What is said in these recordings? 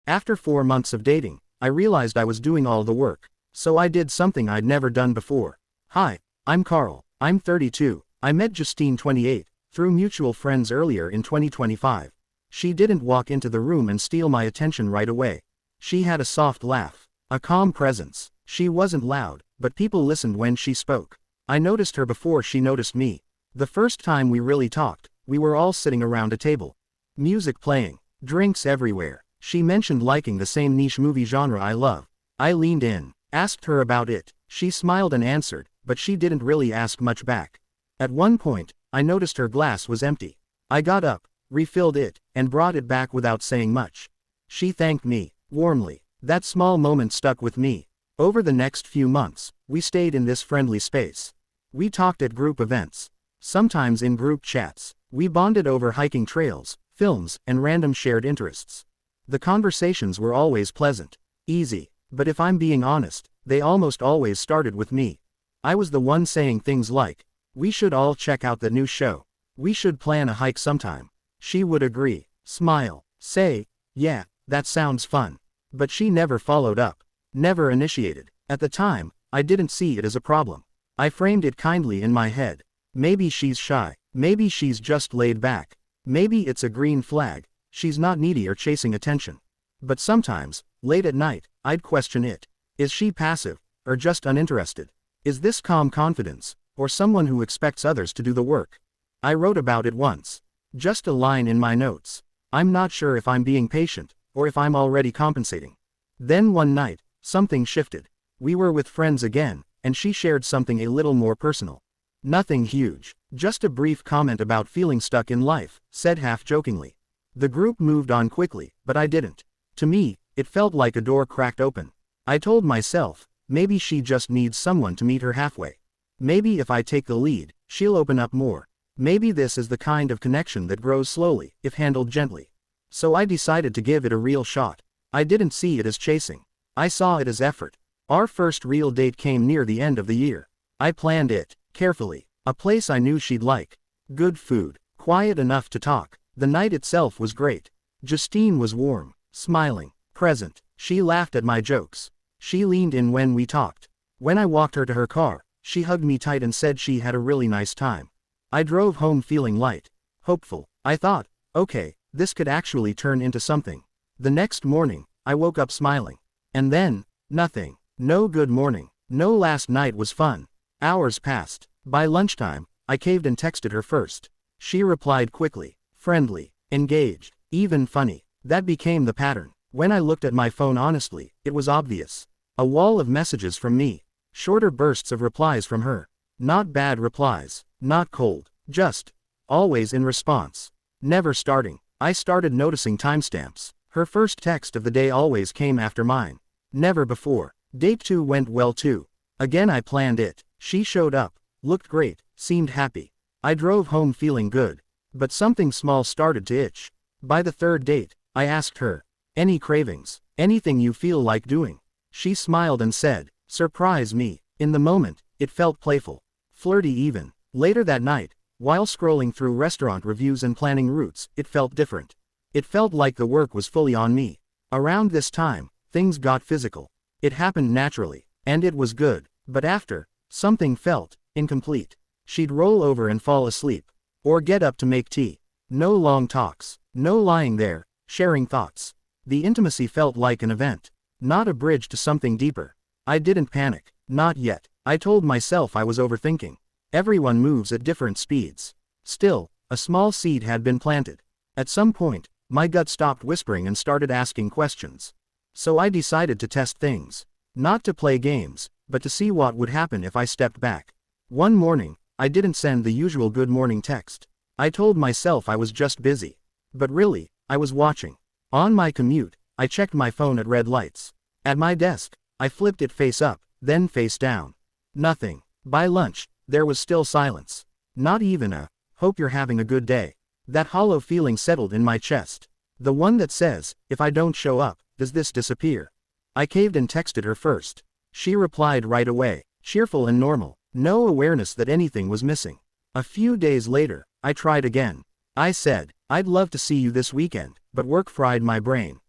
After 4 months of dating, I realized I was doing all the work. So I did something I'd never done before. Hi, I'm Carl, I'm 32, I met Justine 28, through mutual friends earlier in 2025. She didn't walk into the room and steal my attention right away. She had a soft laugh, a calm presence. She wasn't loud, but people listened when she spoke. I noticed her before she noticed me. The first time we really talked, we were all sitting around a table. Music playing, drinks everywhere. She mentioned liking the same niche movie genre I love. I leaned in, asked her about it. She smiled and answered, but she didn't really ask much back. At one point, I noticed her glass was empty. I got up, refilled it, and brought it back without saying much. She thanked me, warmly. That small moment stuck with me. Over the next few months, we stayed in this friendly space. We talked at group events. Sometimes in group chats. We bonded over hiking trails, films, and random shared interests. The conversations were always pleasant, easy, but if I'm being honest, they almost always started with me. I was the one saying things like, "We should all check out the new show. We should plan a hike sometime." She would agree, smile, say, "Yeah, that sounds fun." But she never followed up, never initiated. At the time, I didn't see it as a problem. I framed it kindly in my head. Maybe she's shy, maybe she's just laid back, maybe it's a green flag, she's not needy or chasing attention. But sometimes, late at night, I'd question it. Is she passive, or just uninterested? Is this calm confidence, or someone who expects others to do the work? I wrote about it once. Just a line in my notes. I'm not sure if I'm being patient, or if I'm already compensating. Then one night, something shifted. We were with friends again, and she shared something a little more personal. Nothing huge, just a brief comment about feeling stuck in life, said half-jokingly. The group moved on quickly, but I didn't. To me, it felt like a door cracked open. I told myself, maybe she just needs someone to meet her halfway. Maybe if I take the lead, she'll open up more. Maybe this is the kind of connection that grows slowly, if handled gently. So I decided to give it a real shot. I didn't see it as chasing. I saw it as effort. Our first real date came near the end of the year. I planned it, carefully. A place I knew she'd like. Good food. Quiet enough to talk. The night itself was great. Justine was warm, smiling, present. She laughed at my jokes. She leaned in when we talked. When I walked her to her car, she hugged me tight and said she had a really nice time. I drove home feeling light, hopeful. I thought, okay, this could actually turn into something. The next morning, I woke up smiling. And then, nothing. No good morning. No last night was fun. Hours passed. By lunchtime, I caved and texted her first. She replied quickly, friendly, engaged, even funny. That became the pattern. When I looked at my phone honestly, it was obvious. A wall of messages from me. Shorter bursts of replies from her. Not bad replies. Not cold. Just. Always in response. Never starting. I started noticing timestamps. Her first text of the day always came after mine. Never before. Date 2 went well too. Again I planned it. She showed up. Looked great. Seemed happy. I drove home feeling good. But something small started to itch. By the third date, I asked her. Any cravings? Anything you feel like doing? She smiled and said, surprise me. In the moment, it felt playful. Flirty even. Later that night, while scrolling through restaurant reviews and planning routes, it felt different. It felt like the work was fully on me. Around this time, things got physical. It happened naturally, and it was good. But after, something felt incomplete. She'd roll over and fall asleep. Or get up to make tea. No long talks. No lying there, sharing thoughts. The intimacy felt like an event. Not a bridge to something deeper. I didn't panic. Not yet. I told myself I was overthinking. Everyone moves at different speeds. Still, a small seed had been planted. At some point, my gut stopped whispering and started asking questions. So I decided to test things. Not to play games, but to see what would happen if I stepped back. One morning, I didn't send the usual good morning text. I told myself I was just busy. But really, I was watching. On my commute, I checked my phone at red lights. At my desk, I flipped it face up, then face down. Nothing. By lunch, there was still silence. Not even a, hope you're having a good day. That hollow feeling settled in my chest. The one that says, if I don't show up, does this disappear? I caved and texted her first. She replied right away, cheerful and normal, no awareness that anything was missing. A few days later, I tried again. I said, I'd love to see you this weekend, but work fried my brain.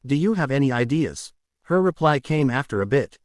Do you have any ideas? Her reply came after a bit.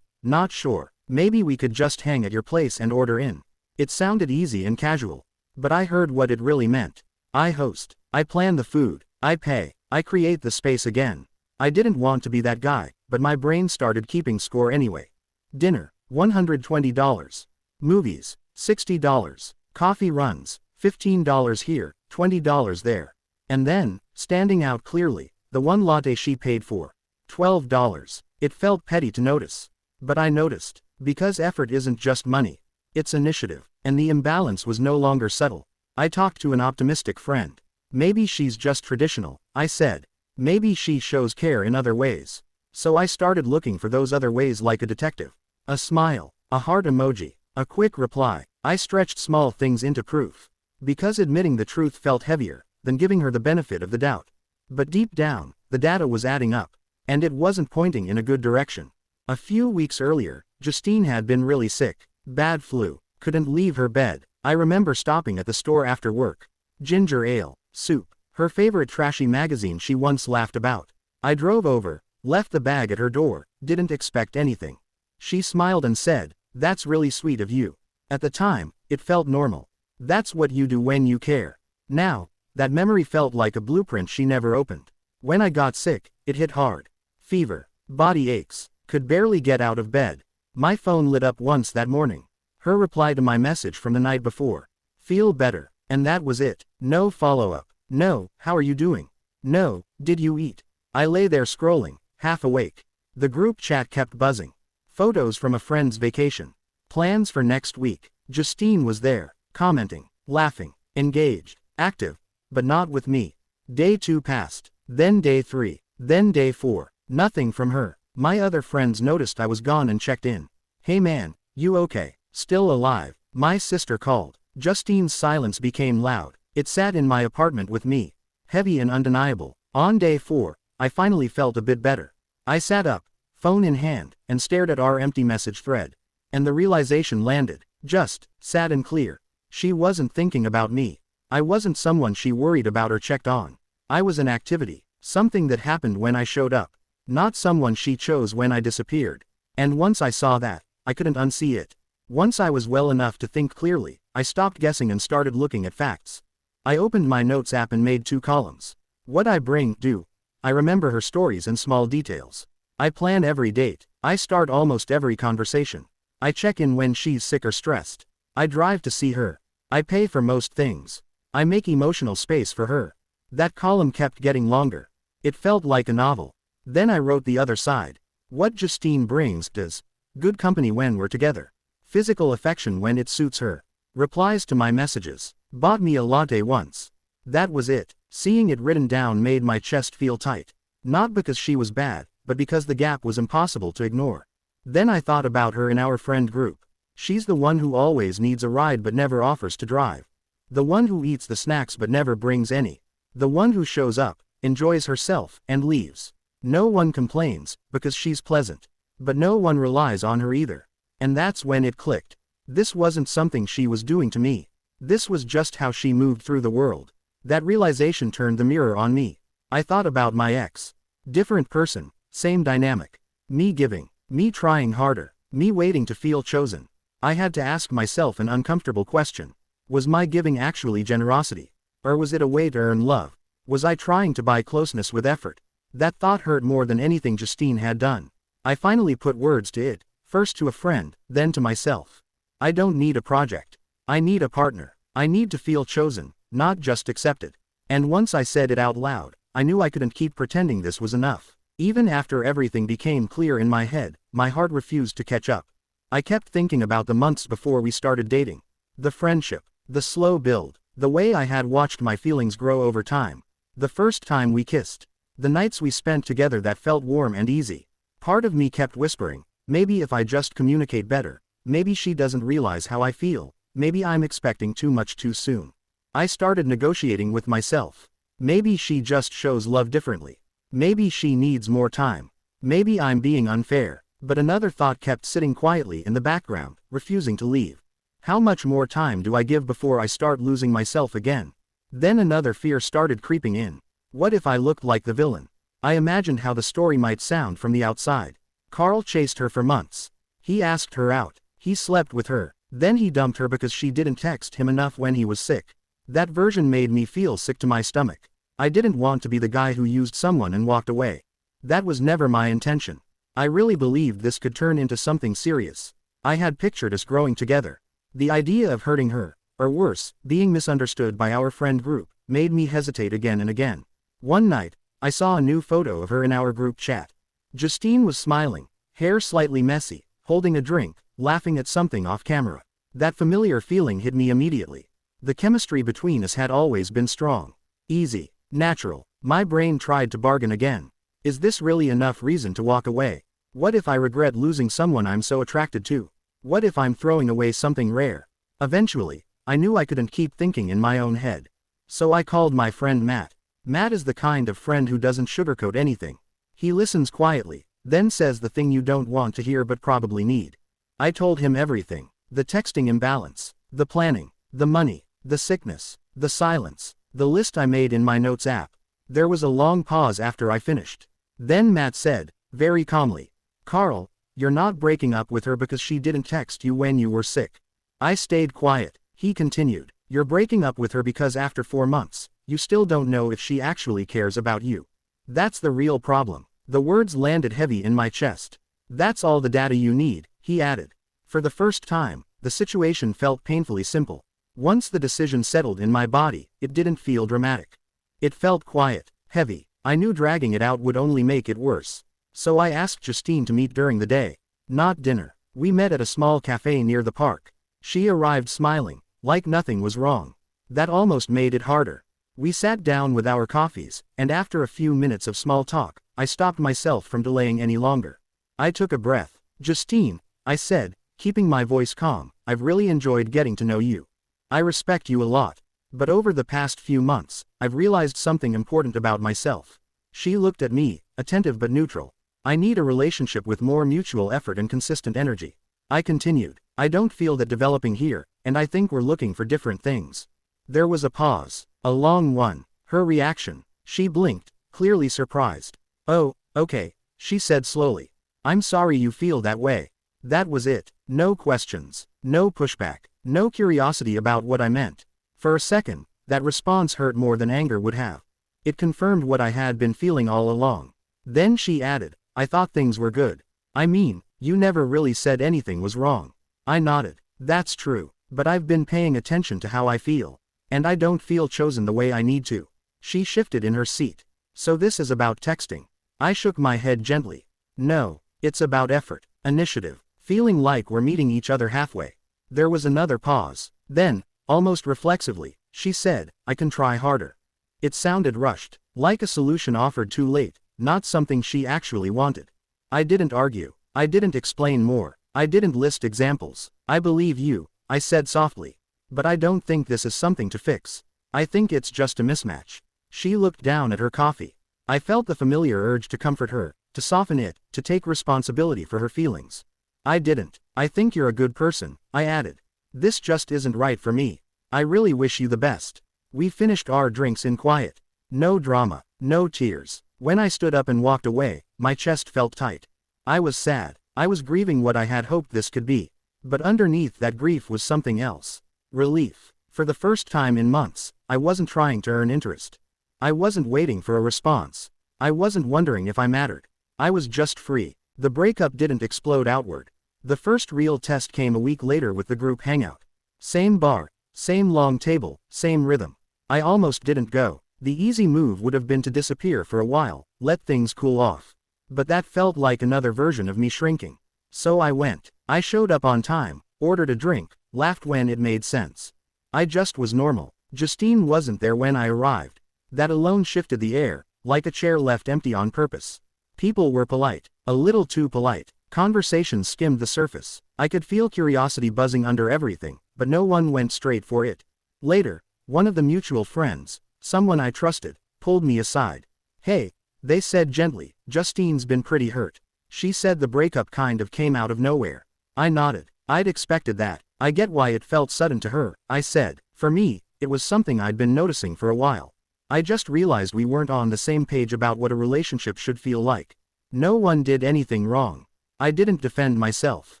Not sure. Maybe we could just hang at your place and order in. It sounded easy and casual. But I heard what it really meant. I host. I plan the food. I pay. I create the space again. I didn't want to be that guy, but my brain started keeping score anyway. Dinner, $120. Movies, $60. Coffee runs, $15 here, $20 there. And then, standing out clearly, the one latte she paid for. $12. It felt petty to notice. But I noticed. Because effort isn't just money. It's initiative. And the imbalance was no longer subtle. I talked to an optimistic friend. Maybe she's just traditional, I said. Maybe she shows care in other ways. So I started looking for those other ways like a detective. A smile, a heart emoji, a quick reply. I stretched small things into proof. Because admitting the truth felt heavier than giving her the benefit of the doubt. But deep down, the data was adding up. And it wasn't pointing in a good direction. A few weeks earlier, Justine had been really sick. Bad flu. Couldn't leave her bed. I remember stopping at the store after work. Ginger ale, soup, her favorite trashy magazine she once laughed about. I drove over, left the bag at her door, didn't expect anything. She smiled and said, "That's really sweet of you." At the time, it felt normal. That's what you do when you care. Now, that memory felt like a blueprint she never opened. When I got sick, it hit hard. Fever, body aches, could barely get out of bed. My phone lit up once that morning. Her reply to my message from the night before. Feel better. And that was it. No follow-up. No, how are you doing? No, did you eat? I lay there scrolling, half awake. The group chat kept buzzing. Photos from a friend's vacation. Plans for next week. Justine was there, commenting, laughing, engaged, active. But not with me. Day 2 passed. Then day 3. Then day 4. Nothing from her. My other friends noticed I was gone and checked in. "Hey man, you okay? Still alive?" My sister called. Justine's silence became loud. It sat in my apartment with me. Heavy and undeniable. On day 4, I finally felt a bit better. I sat up, phone in hand, and stared at our empty message thread. And the realization landed, just, sad and clear. She wasn't thinking about me. I wasn't someone she worried about or checked on. I was an activity, something that happened when I showed up. Not someone she chose when I disappeared. And once I saw that, I couldn't unsee it. Once I was well enough to think clearly, I stopped guessing and started looking at facts. I opened my notes app and made 2 columns. What I do. I remember her stories and small details. I plan every date. I start almost every conversation. I check in when she's sick or stressed. I drive to see her. I pay for most things. I make emotional space for her. That column kept getting longer. It felt like a novel. Then I wrote the other side. What Justine brings does. Good company when we're together. Physical affection when it suits her. Replies to my messages. Bought me a latte once. That was it. Seeing it written down made my chest feel tight. Not because she was bad, but because the gap was impossible to ignore. Then I thought about her in our friend group. She's the one who always needs a ride but never offers to drive. The one who eats the snacks but never brings any. The one who shows up, enjoys herself, and leaves. No one complains, because she's pleasant. But no one relies on her either. And that's when it clicked. This wasn't something she was doing to me. This was just how she moved through the world. That realization turned the mirror on me. I thought about my ex. Different person, same dynamic. Me giving, me trying harder, me waiting to feel chosen. I had to ask myself an uncomfortable question. Was my giving actually generosity? Or was it a way to earn love? Was I trying to buy closeness with effort? That thought hurt more than anything Justine had done. I finally put words to it, first to a friend, then to myself. I don't need a project. I need a partner. I need to feel chosen, not just accepted. And once I said it out loud, I knew I couldn't keep pretending this was enough. Even after everything became clear in my head, my heart refused to catch up. I kept thinking about the months before we started dating. The friendship, the slow build, the way I had watched my feelings grow over time. The first time we kissed. The nights we spent together that felt warm and easy. Part of me kept whispering, maybe if I just communicate better, maybe she doesn't realize how I feel, maybe I'm expecting too much too soon. I started negotiating with myself. Maybe she just shows love differently. Maybe she needs more time. Maybe I'm being unfair. But another thought kept sitting quietly in the background, refusing to leave. How much more time do I give before I start losing myself again? Then another fear started creeping in. What if I looked like the villain? I imagined how the story might sound from the outside. Carl chased her for months. He asked her out. He slept with her. Then he dumped her because she didn't text him enough when he was sick. That version made me feel sick to my stomach. I didn't want to be the guy who used someone and walked away. That was never my intention. I really believed this could turn into something serious. I had pictured us growing together. The idea of hurting her, or worse, being misunderstood by our friend group, made me hesitate again and again. One night, I saw a new photo of her in our group chat. Justine was smiling, hair slightly messy, holding a drink, laughing at something off camera. That familiar feeling hit me immediately. The chemistry between us had always been strong. Easy. Natural. My brain tried to bargain again. Is this really enough reason to walk away? What if I regret losing someone I'm so attracted to? What if I'm throwing away something rare? Eventually, I knew I couldn't keep thinking in my own head. So I called my friend Matt. Matt is the kind of friend who doesn't sugarcoat anything. He listens quietly, then says the thing you don't want to hear but probably need. I told him everything. The texting imbalance, the planning, the money, the sickness, the silence, the list I made in my notes app. There was a long pause after I finished. Then Matt said, very calmly, "Carl, you're not breaking up with her because she didn't text you when you were sick." I stayed quiet. He continued, "You're breaking up with her because after 4 months, you still don't know if she actually cares about you. That's the real problem." The words landed heavy in my chest. "That's all the data you need," he added. For the first time, the situation felt painfully simple. Once the decision settled in my body, it didn't feel dramatic. It felt quiet, heavy. I knew dragging it out would only make it worse. So I asked Justine to meet during the day. Not dinner. We met at a small cafe near the park. She arrived smiling, like nothing was wrong. That almost made it harder. We sat down with our coffees, and after a few minutes of small talk, I stopped myself from delaying any longer. I took a breath. "Justine," I said, keeping my voice calm, "I've really enjoyed getting to know you. I respect you a lot. But over the past few months, I've realized something important about myself." She looked at me, attentive but neutral. "I need a relationship with more mutual effort and consistent energy." I continued, "I don't feel that developing here, and I think we're looking for different things." There was a pause. A long one. Her reaction. She blinked, clearly surprised. "Oh, okay," she said slowly. "I'm sorry you feel that way." That was it. No questions. No pushback. No curiosity about what I meant. For a second, that response hurt more than anger would have. It confirmed what I had been feeling all along. Then she added, "I thought things were good. I mean, you never really said anything was wrong." I nodded. "That's true. But I've been paying attention to how I feel. And I don't feel chosen the way I need to." She shifted in her seat. "So this is about texting?" I shook my head gently. "No, it's about effort, initiative, feeling like we're meeting each other halfway." There was another pause. Then, almost reflexively, she said, "I can try harder." It sounded rushed, like a solution offered too late, not something she actually wanted. I didn't argue. I didn't explain more. I didn't list examples. "I believe you," I said softly. "But I don't think this is something to fix. I think it's just a mismatch." She looked down at her coffee. I felt the familiar urge to comfort her, to soften it, to take responsibility for her feelings. "I didn't. I think you're a good person," I added. "This just isn't right for me. I really wish you the best." We finished our drinks in quiet. No drama, no tears. When I stood up and walked away, my chest felt tight. I was sad. I was grieving what I had hoped this could be. But underneath that grief was something else. Relief. For the first time in months, I wasn't trying to earn interest. I wasn't waiting for a response. I wasn't wondering if I mattered. I was just free. The breakup didn't explode outward. The first real test came a week later with the group hangout. Same bar, same long table, same rhythm. I almost didn't go. The easy move would have been to disappear for a while, let things cool off. But that felt like another version of me shrinking. So I went. I showed up on time, ordered a drink, laughed when it made sense. I just was normal. Justine wasn't there when I arrived. That alone shifted the air, like a chair left empty on purpose. People were polite, a little too polite. Conversations skimmed the surface. I could feel curiosity buzzing under everything, but no one went straight for it. Later, one of the mutual friends, someone I trusted, pulled me aside. "Hey," they said gently, "Justine's been pretty hurt." She said the breakup kind of came out of nowhere. I nodded. I'd expected that. "I get why it felt sudden to her," I said. "For me, it was something I'd been noticing for a while." I just realized we weren't on the same page about what a relationship should feel like. No one did anything wrong. I didn't defend myself.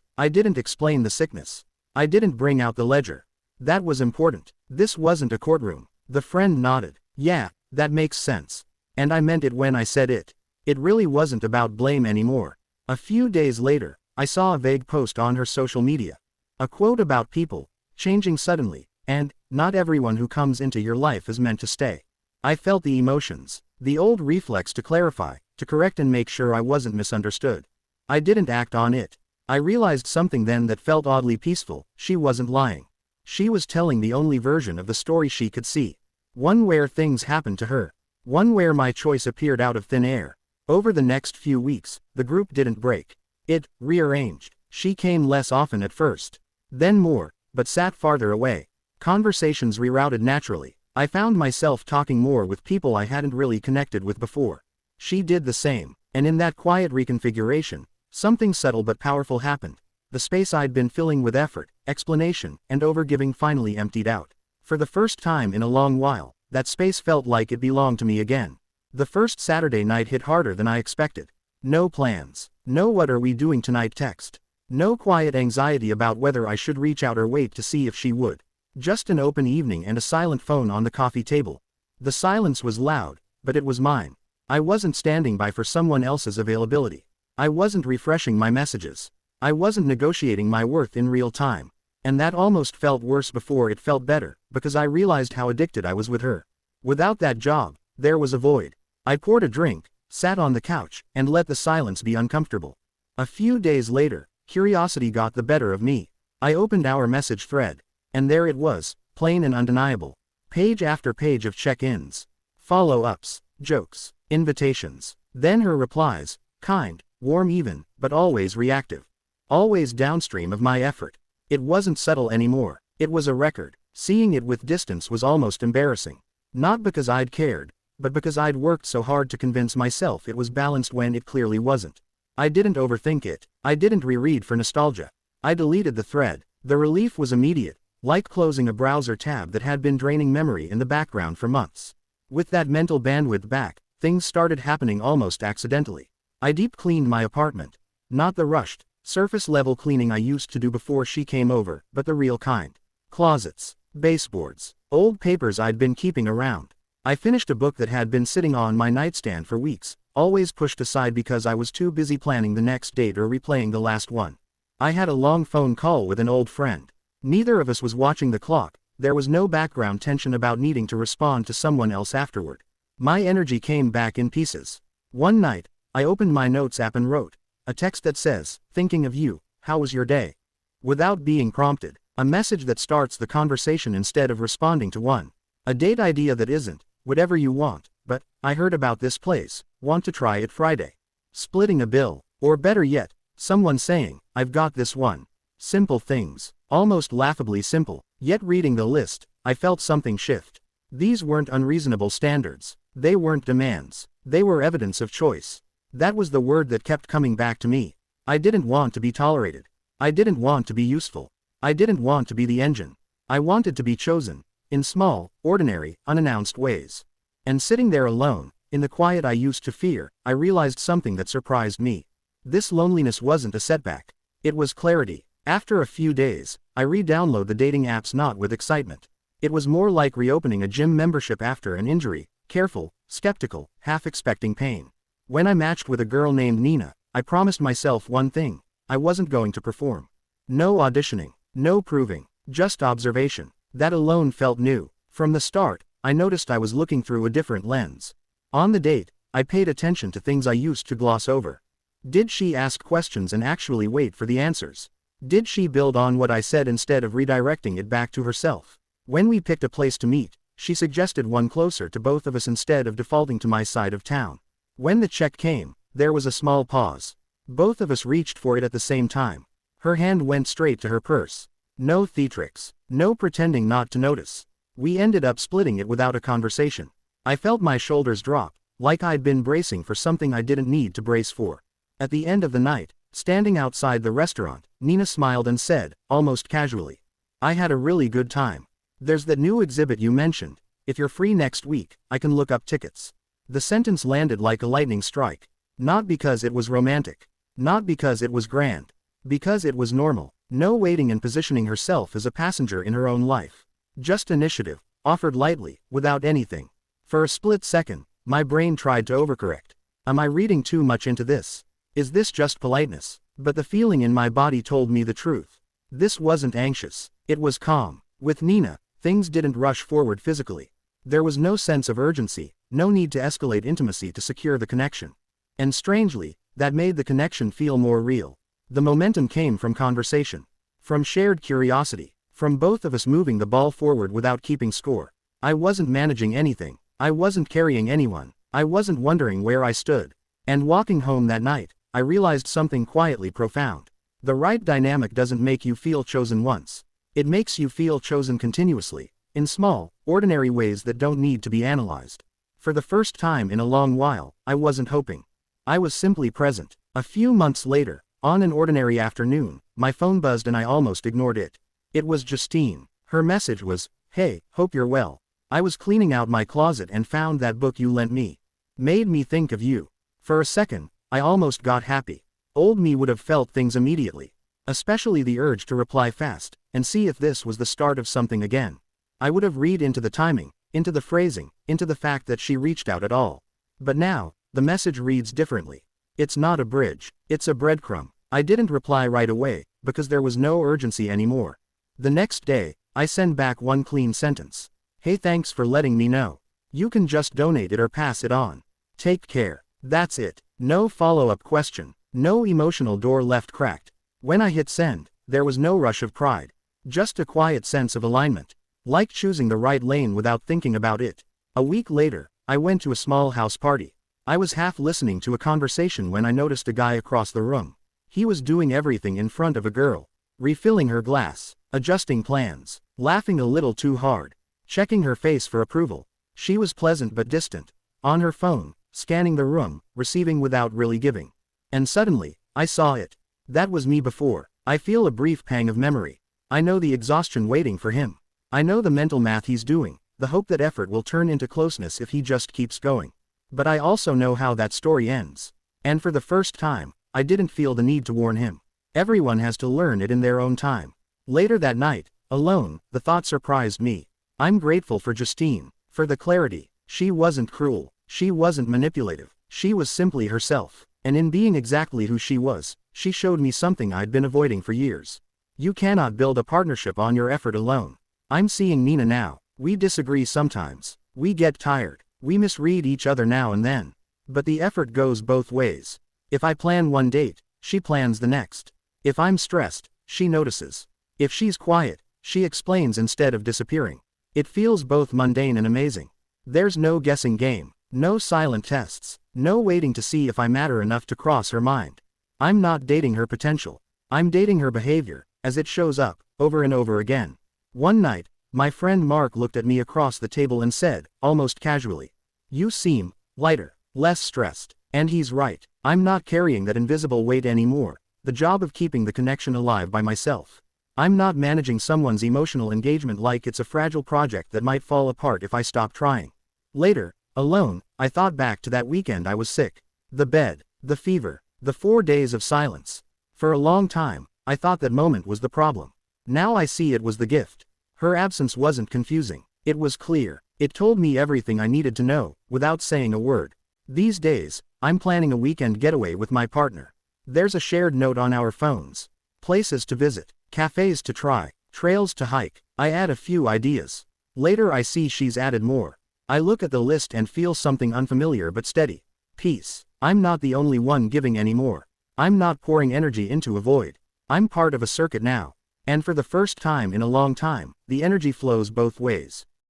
I didn't explain the sickness. I didn't bring out the ledger. That was important. This wasn't a courtroom. The friend nodded. Yeah, that makes sense. And I meant it when I said it. It really wasn't about blame anymore. A few days later, I saw a vague post on her social media. A quote about people changing suddenly, and not everyone who comes into your life is meant to stay. I felt the emotions, the old reflex to clarify, to correct and make sure I wasn't misunderstood. I didn't act on it. I realized something then that felt oddly peaceful. She wasn't lying. She was telling the only version of the story she could see. One where things happened to her. One where my choice appeared out of thin air. Over the next few weeks, the group didn't break. It rearranged. She came less often at first. Then more, but sat farther away. Conversations rerouted naturally. I found myself talking more with people I hadn't really connected with before. She did the same, and in that quiet reconfiguration, something subtle but powerful happened. The space I'd been filling with effort, explanation, and overgiving finally emptied out. For the first time in a long while, that space felt like it belonged to me again. The first Saturday night hit harder than I expected. No plans. No "what are we doing tonight" text. No quiet anxiety about whether I should reach out or wait to see if she would. Just an open evening and a silent phone on the coffee table. The silence was loud, but it was mine. I wasn't standing by for someone else's availability. I wasn't refreshing my messages. I wasn't negotiating my worth in real time. And that almost felt worse before it felt better, because I realized how addicted I was with her. Without that job, there was a void. I poured a drink, sat on the couch, and let the silence be uncomfortable. A few days later, curiosity got the better of me. I opened our message thread. And there it was, plain and undeniable. Page after page of check-ins. Follow-ups, jokes, invitations. Then her replies, kind, warm even, but always reactive. Always downstream of my effort. It wasn't subtle anymore. It was a record. Seeing it with distance was almost embarrassing. Not because I'd cared, but because I'd worked so hard to convince myself it was balanced when it clearly wasn't. I didn't overthink it. I didn't reread for nostalgia. I deleted the thread. The relief was immediate, like closing a browser tab that had been draining memory in the background for months. With that mental bandwidth back, things started happening almost accidentally. I deep cleaned my apartment. Not the rushed, surface-level cleaning I used to do before she came over, but the real kind. Closets, baseboards, old papers I'd been keeping around. I finished a book that had been sitting on my nightstand for weeks, always pushed aside because I was too busy planning the next date or replaying the last one. I had a long phone call with an old friend. Neither of us was watching the clock. There was no background tension about needing to respond to someone else afterward. My energy came back in pieces. One night, I opened my notes app and wrote a text that says, "Thinking of you, how was your day?" Without being prompted, a message that starts the conversation instead of responding to one. A date idea that isn't, "Whatever you want, but I heard about this place, want to try it Friday." Splitting a bill, or better yet, someone saying, "I've got this one." Simple things, almost laughably simple, yet reading the list, I felt something shift. These weren't unreasonable standards. They weren't demands. They were evidence of choice. That was the word that kept coming back to me. I didn't want to be tolerated. I didn't want to be useful. I didn't want to be the engine. I wanted to be chosen, in small, ordinary, unannounced ways. And sitting there alone, in the quiet I used to fear, I realized something that surprised me. This loneliness wasn't a setback. It was clarity. After a few days, I re-download the dating apps not with excitement. It was more like reopening a gym membership after an injury, careful, skeptical, half expecting pain. When I matched with a girl named Nina, I promised myself one thing. I wasn't going to perform. No auditioning, no proving, just observation. That alone felt new. From the start, I noticed I was looking through a different lens. On the date, I paid attention to things I used to gloss over. Did she ask questions and actually wait for the answers? Did she build on what I said instead of redirecting it back to herself? When we picked a place to meet, she suggested one closer to both of us instead of defaulting to my side of town. When the check came, there was a small pause. Both of us reached for it at the same time. Her hand went straight to her purse. No theatrics. No pretending not to notice. We ended up splitting it without a conversation. I felt my shoulders drop, like I'd been bracing for something I didn't need to brace for. At the end of the night, standing outside the restaurant, Nina smiled and said, almost casually, "I had a really good time. There's that new exhibit you mentioned. if you're free next week, I can look up tickets. The sentence landed like a lightning strike. Not because it was romantic. Not because it was grand. Because it was normal. No waiting and positioning herself as a passenger in her own life. Just initiative, offered lightly, without anything. For a split second, my brain tried to overcorrect. Am I reading too much into this? Is this just politeness? But the feeling in my body told me the truth. This wasn't anxious. It was calm. With Nina, things didn't rush forward physically. There was no sense of urgency, no need to escalate intimacy to secure the connection. And strangely, that made the connection feel more real. The momentum came from conversation. From shared curiosity. From both of us moving the ball forward without keeping score. I wasn't managing anything. I wasn't carrying anyone. I wasn't wondering where I stood. And walking home that night, I realized something quietly profound. The right dynamic doesn't make you feel chosen once. It makes you feel chosen continuously, in small, ordinary ways that don't need to be analyzed. For the first time in a long while, I wasn't hoping. I was simply present. A few months later, on an ordinary afternoon, my phone buzzed and I almost ignored it. It was Justine. Her message was, "Hey, hope you're well. I was cleaning out my closet and found that book you lent me. Made me think of you." For a second, I almost got happy. Old me would have felt things immediately. Especially the urge to reply fast, and see if this was the start of something again. I would have read into the timing, into the phrasing, into the fact that she reached out at all. But now, the message reads differently. It's not a bridge, it's a breadcrumb. I didn't reply right away, because there was no urgency anymore. The next day, I send back one clean sentence. "Hey, thanks for letting me know. You can just donate it or pass it on. Take care." That's it. No follow-up question. No emotional door left cracked. When I hit send, there was no rush of pride. Just a quiet sense of alignment. Like choosing the right lane without thinking about it. A week later, I went to a small house party. I was half listening to a conversation when I noticed a guy across the room. He was doing everything in front of a girl. Refilling her glass, adjusting plans, laughing a little too hard, checking her face for approval. She was pleasant but distant. On her phone, scanning the room, receiving without really giving. And suddenly, I saw it. That was me before. I feel a brief pang of memory. I know the exhaustion waiting for him. I know the mental math he's doing, the hope that effort will turn into closeness if he just keeps going. But I also know how that story ends. And for the first time, I didn't feel the need to warn him. Everyone has to learn it in their own time. Later that night, alone, the thought surprised me. I'm grateful for Justine, for the clarity. She wasn't cruel. She wasn't manipulative. She was simply herself. And in being exactly who she was, she showed me something I'd been avoiding for years. You cannot build a partnership on your effort alone. I'm seeing Nina now. We disagree sometimes. We get tired. We misread each other now and then. But the effort goes both ways. If I plan one date, she plans the next. If I'm stressed, she notices. If she's quiet, she explains instead of disappearing. It feels both mundane and amazing. There's no guessing game. No silent tests. No waiting to see if I matter enough to cross her mind. I'm not dating her potential. I'm dating her behavior, as it shows up, over and over again. One night, my friend Mark looked at me across the table and said, almost casually, "You seem lighter, less stressed." And he's right. I'm not carrying that invisible weight anymore, the job of keeping the connection alive by myself. I'm not managing someone's emotional engagement like it's a fragile project that might fall apart if I stop trying. Later, alone, I thought back to that weekend I was sick. The bed, the fever, the 4 days of silence. For a long time, I thought that moment was the problem. Now I see it was the gift. Her absence wasn't confusing. It was clear. It told me everything I needed to know, without saying a word. These days, I'm planning a weekend getaway with my partner. There's a shared note on our phones. Places to visit, cafes to try, trails to hike. I add a few ideas. Later I see she's added more. I look at the list and feel something unfamiliar but steady. Peace. I'm not the only one giving anymore. I'm not pouring energy into a void. I'm part of a circuit now. And for the first time in a long time, the energy flows both ways.